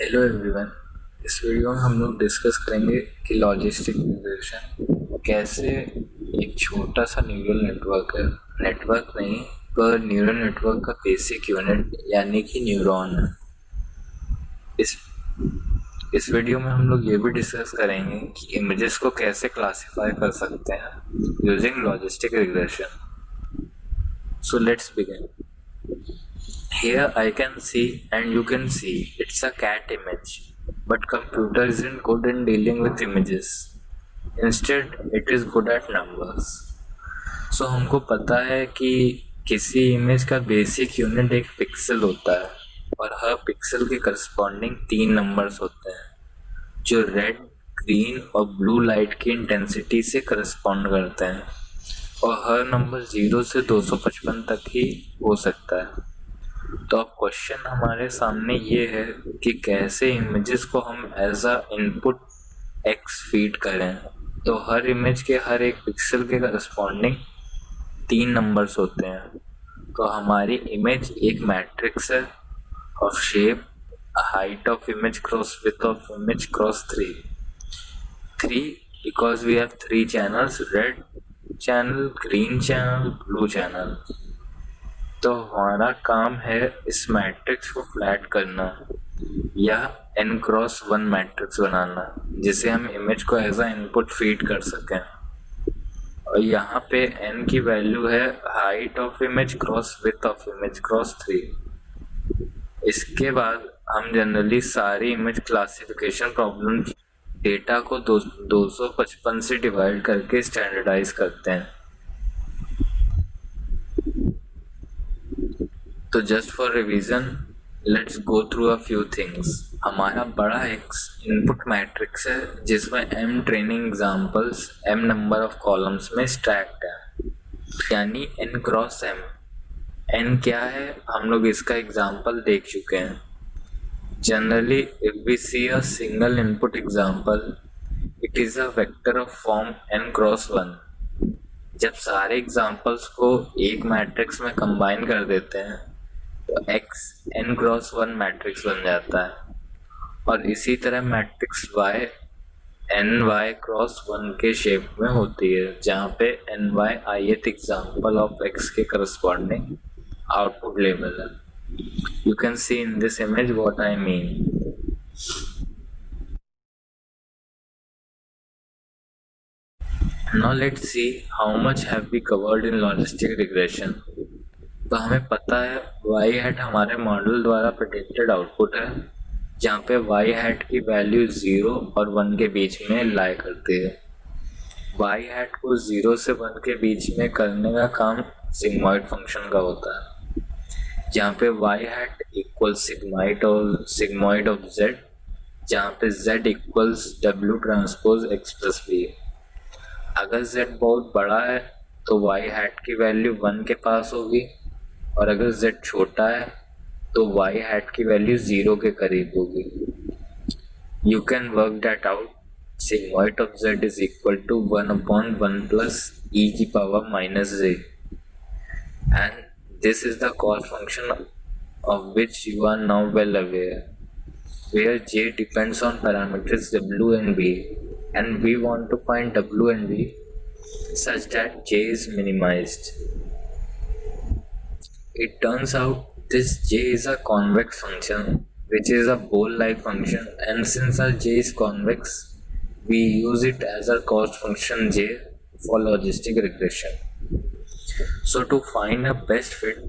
Hello everyone. इस video में हम लोग डिस्कस करेंगे कि लॉजिस्टिक रिग्रेशन कैसे एक छोटा सा न्यूरल नेटवर्क नहीं पर न्यूरल नेटवर्क का बेसिक यूनिट यानी कि न्यूरॉन है। इस वीडियो में हम लोग ये भी डिस्कस करेंगे कि इमेजेस को कैसे क्लासिफाई कर सकते हैं using logistic regression. So let's begin. Here I can see and you can see it's a cat image, but computer isn't good in dealing with images. Instead, it is good at numbers. So हमको पता है कि किसी image का basic unit एक pixel होता है और हर पिक्सल के करस्पॉन्डिंग 3 नंबर्स होते हैं जो रेड, ग्रीन और ब्लू लाइट की इंटेंसिटी से करस्पॉन्ड करते हैं और हर नंबर 0 से 255 तक ही हो सकता है। तो अब क्वेश्चन हमारे सामने ये है कि कैसे इमेजेस को हम as a input X feed करें। तो हर इमेज के हर एक पिक्सल के करस्पॉन्डिंग 3 नंबर्स होते हैं। तो हमारी इमेज एक मैट्रिक्स है of shape height of image cross width of image cross 3 because we have 3 channels, red channel, green channel, blue channel. तो हमारा काम है इस मैट्रिक्स को फ्लैट करना या n×1 मैट्रिक्स बनाना जिसे हम इमेज को एज अ इनपुट फीड कर सकें। और यहाँ पे n की वैल्यू है height of image cross width of image cross 3। इसके बाद हम जनरली सारी इमेज क्लासिफिकेशन प्रॉब्लम डेटा को 255 से डिवाइड करके स्टैंडर्डाइज करते हैं। तो just for revision let's go through a few things. हमारा बड़ा एक्स इनपुट मैट्रिक्स है जिसमें m training examples m number of columns में स्टैक्ड है यानी n×m। n क्या है हम लोग इसका एग्जांपल देख चुके हैं। Generally if we see a single input example it is a vector of form n×1। जब सारे एग्जांपल्स को एक मैट्रिक्स में कंबाइन कर देते हैं तो x n×1 मैट्रिक्स बन जाता है। और इसी तरह मैट्रिक्स y ny×1 के शेप में होती है जहाँ पे ny ith example of x के करस्पॉन्डिंग आउटपुट लेवल है। You can see in this image what I mean. Now let's see how much have we covered in logistic regression. तो हमें पता है y हैट हमारे मॉडल द्वारा predicted output है जहाँ पे y हैट की वैल्यू 0 और 1 के बीच में लाई करती है। y हैट को 0 से 1 के बीच में करने का काम सिग्मॉइड फंक्शन का होता है जहाँ पे y hat equal sigmoid of z जहाँ पे z equals w transpose x plus b। अगर z बहुत बड़ा है तो y हैट की वैल्यू 1 के पास होगी और अगर z छोटा है तो y हैट की वैल्यू 0 के करीब होगी। You can work that out. Sigmoid of z is equal to 1/1 plus e की power minus j and this is the cost function of which you are now well aware where j depends on parameters w and b and we want to find w and b such that j is minimized. It turns out this j is a convex function which is a bowl-like function, and since our j is convex we use it as a cost function j for logistic regression. So to find a best fit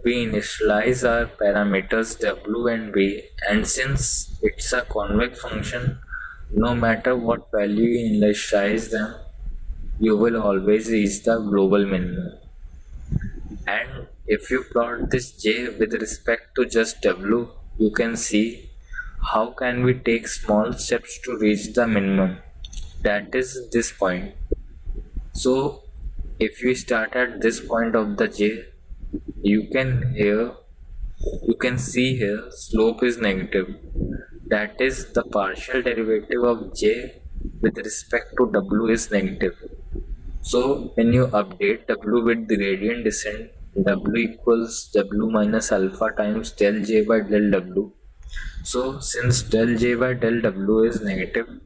we initialize our parameters w and b, and since it's a convex function no matter what value you initialize them you will always reach the global minimum. And if you plot this j with respect to just w you can see how can we take small steps to reach the minimum, that is this point. So if you start at this point of the j you can see here slope is negative, that is the partial derivative of j with respect to w is negative. So when you update w with the gradient descent w equals w minus alpha times del j by del w, So since del J by del W is negative,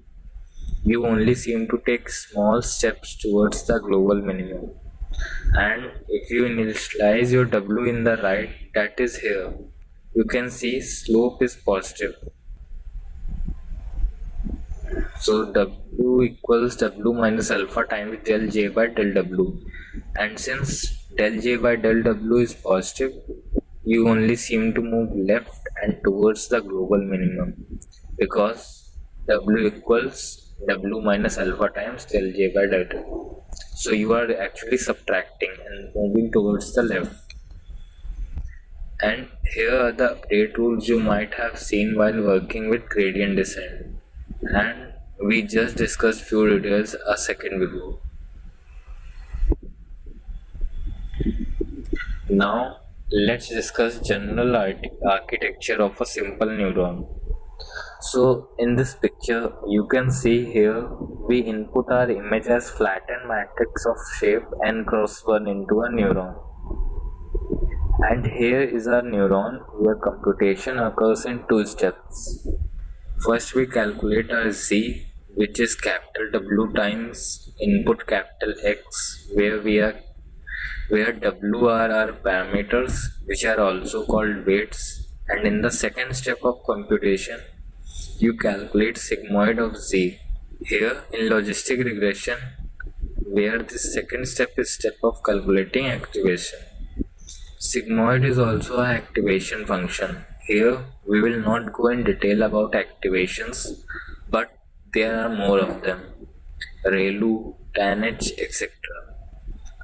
you only seem to take small steps towards the global minimum. And if you initialize your W in the right, that is here, you can see slope is positive. So W equals W minus alpha times del J by del W. And since del J by del W is positive, you only seem to move left and towards the global minimum, because W equals W minus alpha times del J by del W. So you are actually subtracting and moving towards the left. And here are the update rules you might have seen while working with gradient descent, and we just discussed few details a second ago. Now let's discuss general architecture of a simple neuron. So in this picture you can see here we input our image as flattened matrix of shape n cross 1 into a neuron. And here is our neuron where computation occurs in two steps. First we calculate our z, which is capital W times input capital X, where W are our parameters, which are also called weights. And in the second step of computation, you calculate sigmoid of z. Here in logistic regression, where this second step is step of calculating activation. Sigmoid is also an activation function. Here we will not go in detail about activations, but there are more of them: ReLU, TANH, etc.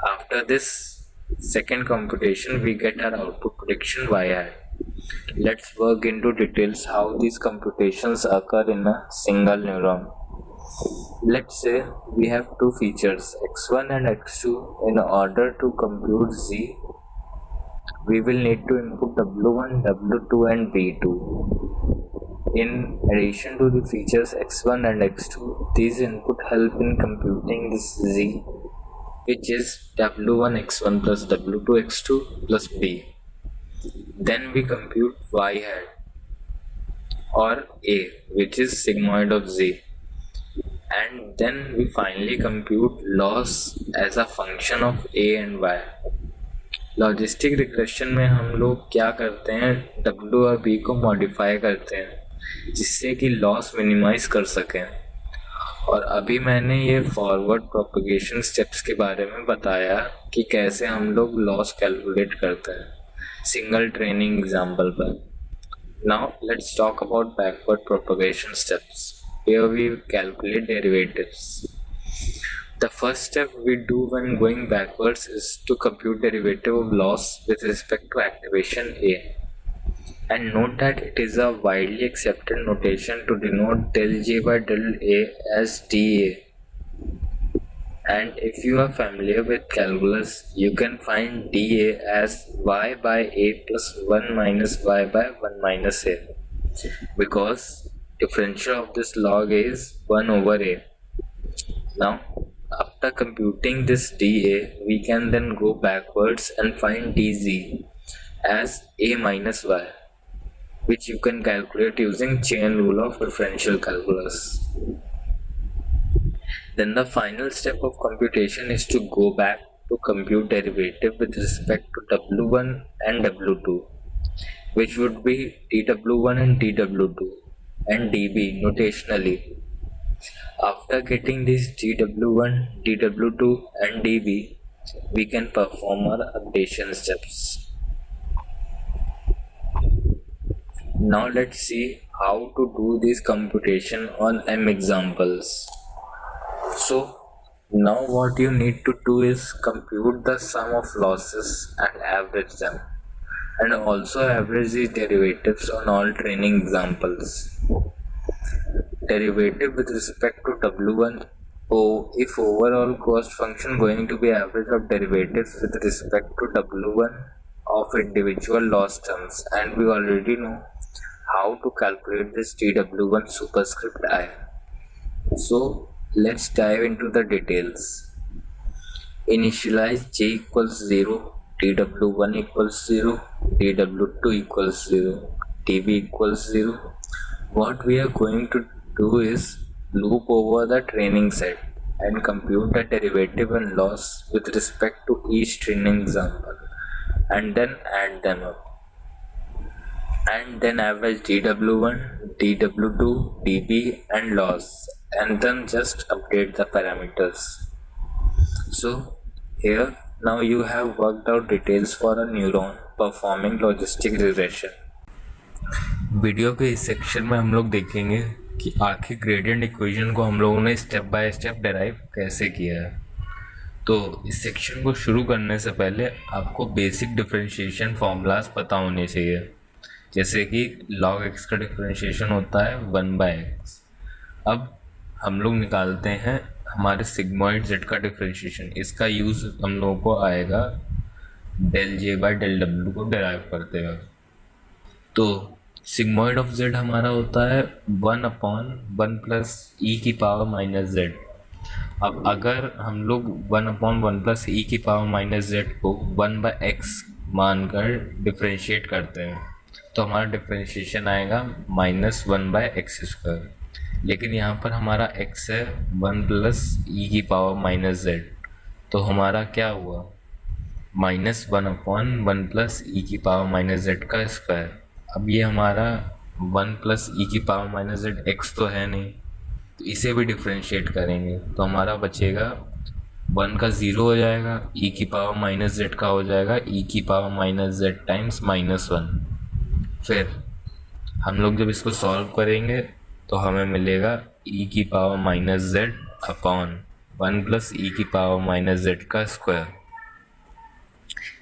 After this second computation, we get our output prediction y hat. Let's work into details how these computations occur in a single neuron. Let's say we have two features x1 and x2. In order to compute z, we will need to input w1, w2 and b2. In addition to the features x1 and x2, these input help in computing this z, which is w1 x1 plus w2 x2 plus b. Then we compute y hat or a, which is sigmoid of z. And then we finally compute loss as a function of a and y. Logistic regression में हम लोग क्या करते हैं, W और B को modify करते हैं जिससे कि लॉस मिनिमाइज कर सकें. और अभी मैंने ये फॉरवर्ड प्रोपगेशन स्टेप्स के बारे में बताया कि कैसे हम लोग लॉस कैलकुलेट करते हैं सिंगल ट्रेनिंग एग्जांपल पर. Now let's talk about backward propagation steps. Here we calculate derivatives. The first step we do when going backwards is to compute derivative of loss with respect to activation A. And note that it is a widely accepted notation to denote del J by del A as dA. And if you are familiar with calculus, you can find dA as y by A plus 1 minus y by 1 minus A, because differential of this log A is 1 over A. Now, after computing this dA, we can then go backwards and find dz as a minus y, which you can calculate using chain rule of differential calculus. Then the final step of computation is to go back to compute derivative with respect to w1 and w2, which would be dw1 and dw2 and db notationally. After getting these dw1, dw2 and db, we can perform our updation steps. Now let's see how to do this computation on M examples. So now what you need to do is compute the sum of losses and average them, and also average these derivatives on all training examples. Derivative with respect to w1, if overall cost function going to be average of derivatives with respect to w1 of individual loss terms, and we already know how to calculate this dw1 superscript I. So let's dive into the details. Initialize j equals 0, dw1 equals 0, dw2 equals 0, dv equals 0, what we are going to do is loop over the training set and compute the derivative and loss with respect to each training example, and then add them up, and then average dw1, dw2, db and loss, and then just update the parameters. So here now you have worked out details for a neuron performing logistic regression. Video के इस section में हम लोग देखेंगे कि आखिर gradient equation को हम लोगों ने स्टेप बाय स्टेप डेराइव कैसे किया है। तो इस सेक्शन को शुरू करने से पहले आपको बेसिक डिफरेंशिएशन फॉर्मूलाज पता होने चाहिए, जैसे कि log x का डिफरेंशिएशन होता है 1/x। अब हम लोग निकालते हैं हमारे सिग्मॉइड z का डिफरेंशिएशन। इसका यूज़ हम लोगों को आएगा del j by del w को डेराइव करते हुए। तो सिग्मॉइड ऑफ z हमारा होता है 1/1 प्लस e की पावर माइनस z। अब अगर हम लोग 1/1 प्लस e की पावर माइनस z को 1/x मानकर डिफ्रेंशिएट करते हैं तो हमारा डिफ्रेंशिएशन आएगा -1/x²। लेकिन यहाँ पर हमारा x है 1 प्लस e की पावर माइनस z, तो हमारा क्या हुआ -1/1 प्लस e की पावर माइनस z का स्क्वायर। अब ये हमारा 1 प्लस e की पावर माइनस z x तो है नहीं, तो इसे भी डिफ्रेंशिएट करेंगे तो हमारा बचेगा 1 का 0 हो जाएगा, e की पावर माइनस z का हो जाएगा e की पावर माइनस z टाइम्स -1। फिर हम लोग जब इसको सॉल्व करेंगे तो हमें मिलेगा e की power minus z upon 1 plus e की पावर माइनस z का स्क्वायर।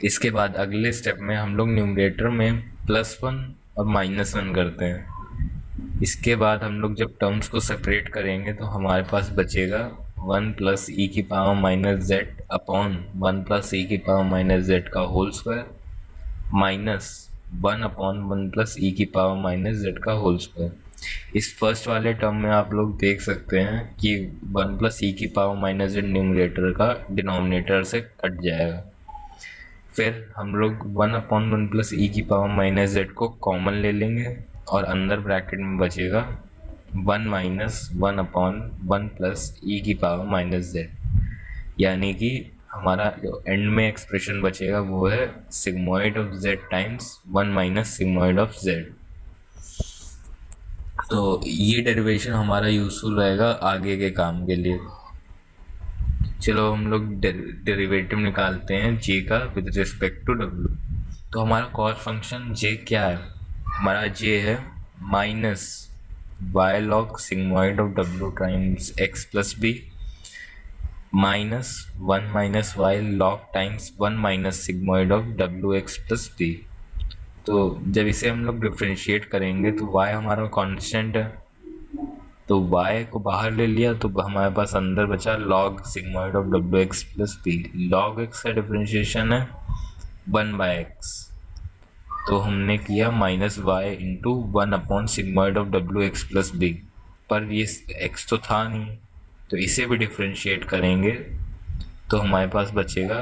इसके बाद अगले स्टेप में हम लोग न्यूमरेटर में +1 और -1 करते हैं। इसके बाद हम लोग जब टर्म्स को सेपरेट करेंगे तो हमारे पास बचेगा 1 प्लस e की power minus z upon 1 plus e की पावर माइनस z का whole square -1 upon 1 plus e की पावर माइनस z का होल स्क्वायर। इस फर्स्ट वाले टर्म में आप लोग देख सकते हैं कि 1 प्लस e की पावर माइनस z न्यूमरेटर का डिनोमिनेटर से कट जाएगा। फिर हम लोग 1/1 प्लस e की पावर माइनस z को कॉमन ले लेंगे और अंदर ब्रैकेट में बचेगा 1 - 1/1 प्लस e की पावर माइनस z, यानी कि हमारा जो एंड में एक्सप्रेशन बचेगा वो है sigmoid of z times 1 - sigmoid of z। तो ये डेरिवेशन हमारा यूज़फुल रहेगा आगे के काम के लिए। चलो हम लोग डेरिवेटिव निकालते हैं j का विद रिस्पेक्ट टू w। तो हमारा कॉस्ट फंक्शन j क्या है, हमारा j है -y log sigmoid of w times x plus b -1 - y log times 1 - sigmoid of w x plus b। तो जब इसे हम लोग डिफ्रेंशिएट करेंगे तो y हमारा कांस्टेंट है, तो y को बाहर ले लिया तो हमारे पास अंदर बचा log sigmoid of W X plus B. log x का डिफरेंशिएशन है 1/x, तो हमने किया -y into 1 sigmoid of W X plus B, पर ये x तो था नहीं, तो इसे भी डिफरेंशिएट करेंगे तो हमारे पास बचेगा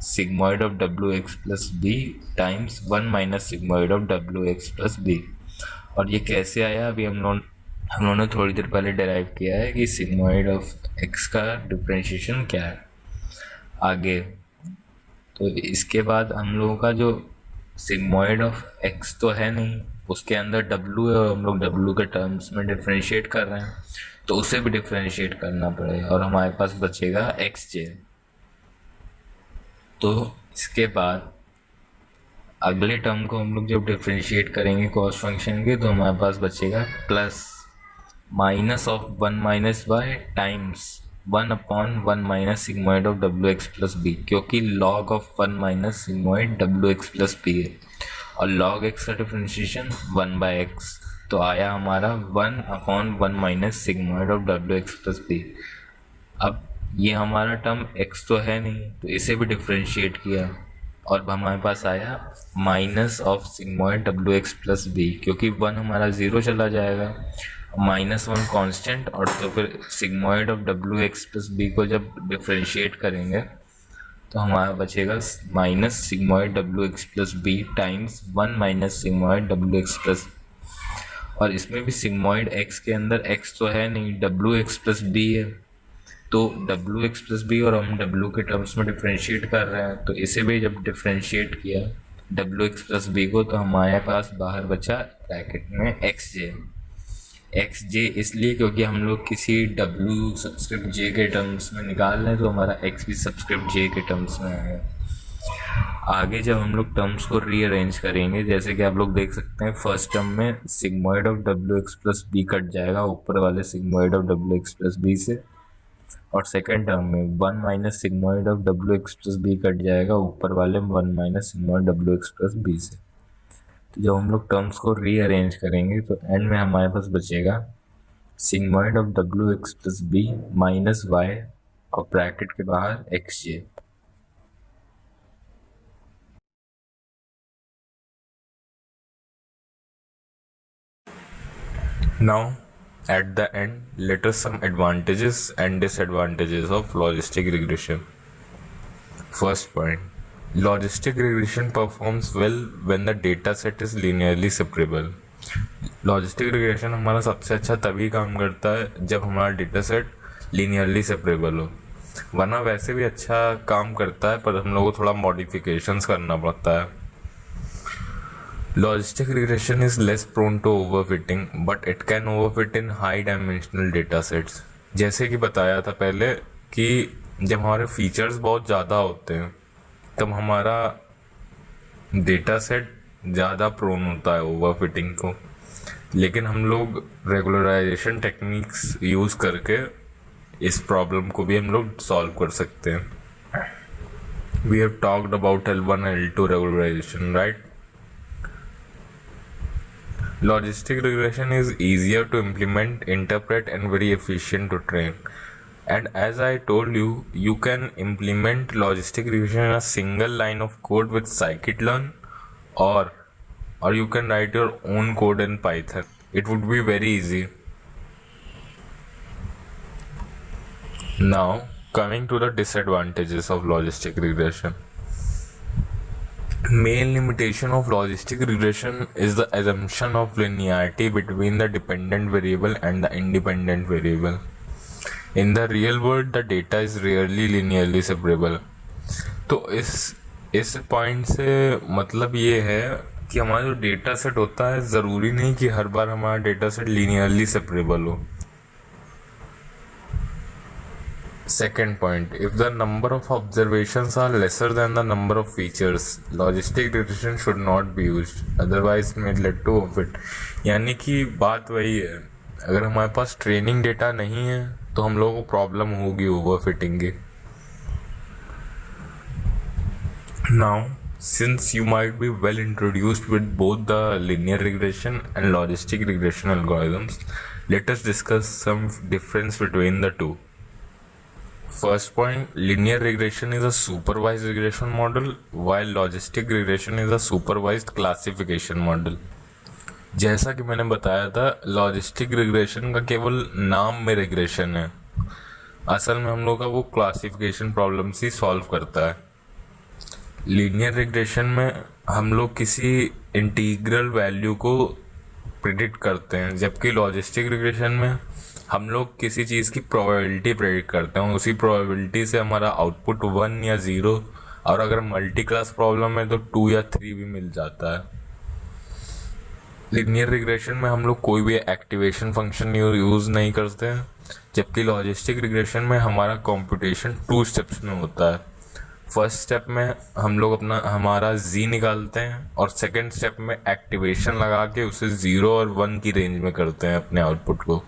sigmoid of W X plus B times 1 - sigmoid of W X plus B. और ये कैसे आया अभी हम लोगों ने थोड़ी देर पहले डेराइव किया है कि सिग्मॉइड ऑफ x का डिफरेंशिएशन क्या है आगे। तो इसके बाद हम लोगों का जो सिग्मॉइड ऑफ x तो है नहीं, उसके अंदर w है और हम लोग w के टर्म्स में डिफरेंशिएट कर रहे हैं, तो उसे भी डिफरेंशिएट करना पड़ेगा और हमारे पास बचेगा xj। तो इसके बाद अगले टर्म को हम लोग जब डिफरेंशिएट करेंगे कॉस फंक्शन के, तो हमारे पास बचेगा plus minus of 1 - y times 1/1 - sigmoid of W X plus B, क्योंकि log of 1 - sigmoid W X plus B है और log x का डिफरेंशिएशन 1/x, तो आया हमारा 1/1 - sigmoid of W X plus B. अब ये हमारा टर्म x तो है नहीं, तो इसे भी डिफरेंशिएट किया और हमारे पास आया minus of sigmoid W X plus B, क्योंकि 1 हमारा 0 चला जाएगा, -1 कांस्टेंट, और तो फिर sigmoid of W X plus B को जब डिफरेंशिएट करेंगे तो हमारा बचेगा minus sigmoid W X plus B times 1 - sigmoid W X plus और इसमें भी सिग्मॉइड एक्स के अंदर एक्स तो है नहीं, डब्ल्यू एक्स प्लस बी है, तो डब्ल्यू एक्स प्लस बी और हम डब्ल्यू के टर्म्स में डिफ्रेंशिएट कर रहे हैं, तो इसे भी जब डिफ्रेंशिएट किया डब्ल्यू एक्स प्लस बी को, तो हमारे पास बाहर बचा ब्रैकेट में एक्स जे। एक्स जे इसलिए क्योंकि हम लोग किसी डब्ल्यू सबस्क्रिप्ट जे के टर्म्स में निकाल रहे हैं, तो हमारा एक्स भी सबस्क्रिप्ट जे के टर्म्स में आएगा। आगे जब हम लोग टर्म्स को रीअरेंज करेंगे, जैसे कि आप लोग देख सकते हैं फर्स्ट टर्म में sigmoid of W X plus B cut जाएगा ऊपर वाले sigmoid of W X plus B से, और सेकेंड टर्म में 1 minus sigmoid of W X plus B cut जाएगा ऊपर वाले 1 minus sigmoid W X plus B से। तो जब हम लोग टर्म्स को रीअरेंज करेंगे तो एंड में हमारे पास बचेगा sigmoid of W X plus B minus Y और ब्रैकेट के बाहर X J. Now, at the end, let us some advantages and disadvantages of logistic regression. First point, logistic regression performs well when the data set is linearly separable. Logistic regression हमारा सबसे अच्छा तभी काम करता है जब हमारा डेटा सेट लीनियरली सेपरेबल हो, वरना वैसे भी अच्छा काम करता है पर हम लोगों को थोड़ा मॉडिफिकेशंस करना पड़ता है। Logistic regression is less prone to overfitting, but it can overfit in high dimensional data sets. जैसे कि बताया था पहले कि जब हमारे फीचर्स बहुत ज़्यादा होते हैं तब हमारा डेटा सेट ज़्यादा प्रोन होता है ओवरफिटिंग को, लेकिन हम लोग रेगुलराइजेशन टेक्निक्स यूज़ करके इस प्रॉब्लम को भी हम लोग सॉल्व कर सकते हैं। We have talked about L1 and L2 regularization, right? Logistic regression is easier to implement, interpret, and very efficient to train. And as I told you, you can implement logistic regression in a single line of code with scikit-learn, or you can write your own code in Python. It would be very easy. Now, coming to the disadvantages of logistic regression. Main limitation of logistic regression is the assumption of linearity between the dependent variable and the independent variable. In the real world, the data is rarely linearly separable. तो इस point से मतलब ये है कि हमारा जो data set होता है ज़रूरी नहीं कि हर बार हमारा डेटा सेट लीनियरली सेपरेबल हो। Second point, if the number of observations are lesser than the number of features, logistic regression should not be used, otherwise it may lead to overfit. यानी कि बात वही है, अगर हमारे पास ट्रेनिंग डेटा नहीं है तो हम लोगों को प्रॉब्लम होगी ओवरफिटिंग की। Now, since you might be well introduced with both the linear regression and logistic regression algorithms, let us discuss some difference between the two. First point, linear regression is a supervised regression model, while logistic regression is a supervised classification model. जैसा कि मैंने बताया था, logistic regression का केवल नाम में regression है, असल में हम लोग का वो क्लासिफिकेशन प्रॉब्लम ही सॉल्व करता है। लीनियर रिग्रेशन में हम लोग किसी इंटीग्रल वैल्यू को प्रिडिक्ट करते हैं, जबकि लॉजिस्टिक रिग्रेशन में हम लोग किसी चीज़ की प्रोबेबिलिटी प्रेडिक्ट करते हैं, उसी प्रोबेबिलिटी से हमारा आउटपुट 1 या 0, और अगर मल्टी क्लास प्रॉब्लम है तो 2 या 3 भी मिल जाता है। लिनियर रिग्रेशन में हम लोग कोई भी एक्टिवेशन फंक्शन यूज़ नहीं करते हैं, जबकि लॉजिस्टिक रिग्रेशन में हमारा कंप्यूटेशन 2 स्टेप्स में होता है। फर्स्ट स्टेप में हम लोग हमारा z निकालते हैं और सेकेंड स्टेप में एक्टिवेशन लगा के उसे 0 और 1 की रेंज में करते हैं अपने आउटपुट को।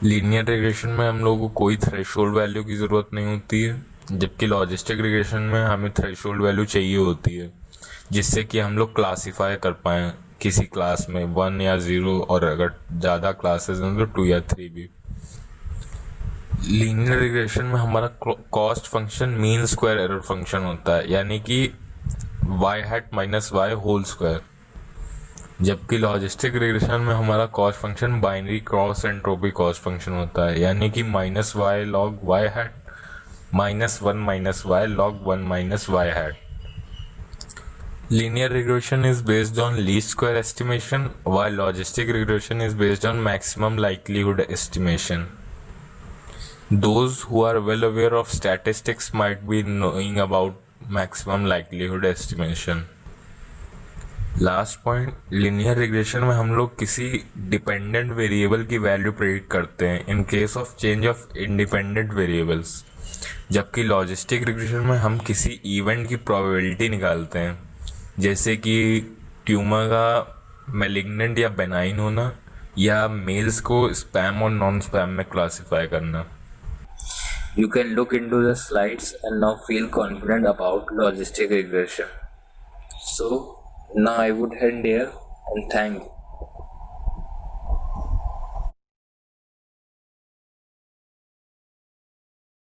लीनियर रिग्रेशन में हम लोगों को कोई थ्रेशोल्ड वैल्यू की ज़रूरत नहीं होती है, जबकि लॉजिस्टिक रिग्रेशन में हमें थ्रेशोल्ड वैल्यू चाहिए होती है, जिससे कि हम लोग क्लासीफाई कर पाएँ किसी क्लास में 1 या 0, और अगर ज़्यादा क्लासेस हैं तो 2 या 3 भी। लीनियर रिग्रेशन में हमारा cost function mean square error function होता है, यानी कि y hat minus Y whole square, जबकि लॉजिस्टिक रिग्रेशन में हमारा cost function binary cross entropy cost function होता है, यानी कि minus Y log Y hat -1 minus Y log 1 minus Y hat. Linear regression is based on least square estimation, while logistic regression is based on maximum likelihood estimation. Those who are well aware of statistics might be knowing about maximum likelihood estimation. Last point, linear regression में हम लोग किसी dependent variable की value predict करते हैं in case of change of independent variables, जबकि logistic regression में हम किसी इवेंट की प्रोबेबिलिटी निकालते हैं, जैसे कि ट्यूमर का मैलिग्नेंट या बेनाइन होना या मेल्स को स्पैम और नॉन स्पैम में क्लासिफाई करना. You can look into the slides and now feel confident about logistic regression. So now I would end here and thank